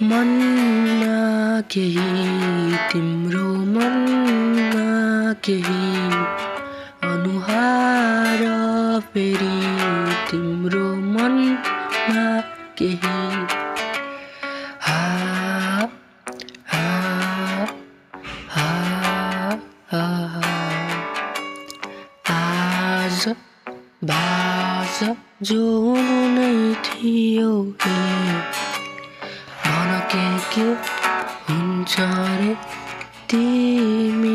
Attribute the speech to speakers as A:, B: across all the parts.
A: मनमा केही तिम्रो मनमा केही अनुहार फेरि तिम्रो मनमा केही हा हा हा हा आज बाज जो हुनु नै थियो भन के हुन्छ रे तिमीलाई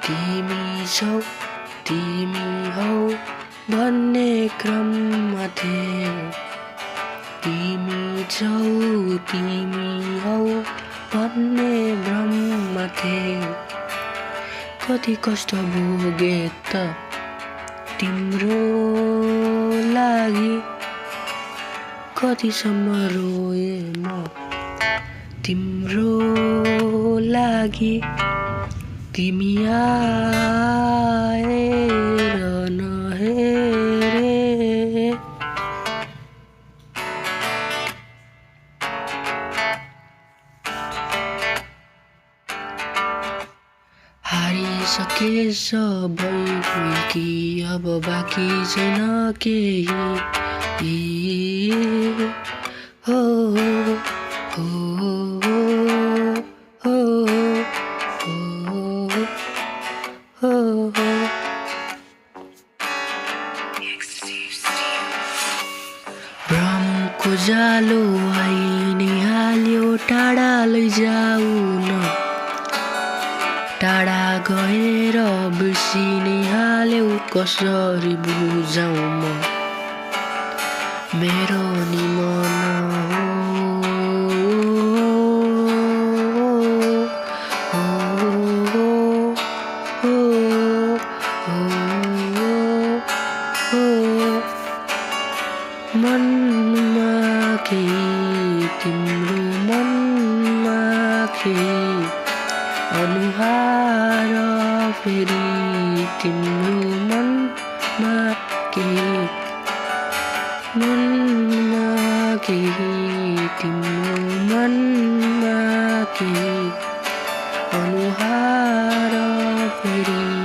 A: तिमी छौ तिमी हौ भन्ने क्रममा थिए तिमी छौ तिमी हौ भन्ने भ्रममा थिए कति कष्ट भोगे त तिम्रो लागि कतिसम्म रोए म तिम्रो लागि तिमी आएर नहेरे हारिसके सबै कि अब बाँकी छैन केही हो हो हो हो भ्रमको जालो आइ नै हाल्यो टाढा लैजाऊ न टाढा गएर बिर्सिनै हाल्यो कसरी बुझाउँ म मेरो नि मन मनमा केही तिम्रो मनमा केही अनुहार फेरि तिम्रो मनमा केही मनमा केही तिम्रो मनमा केही अनुहार फेरि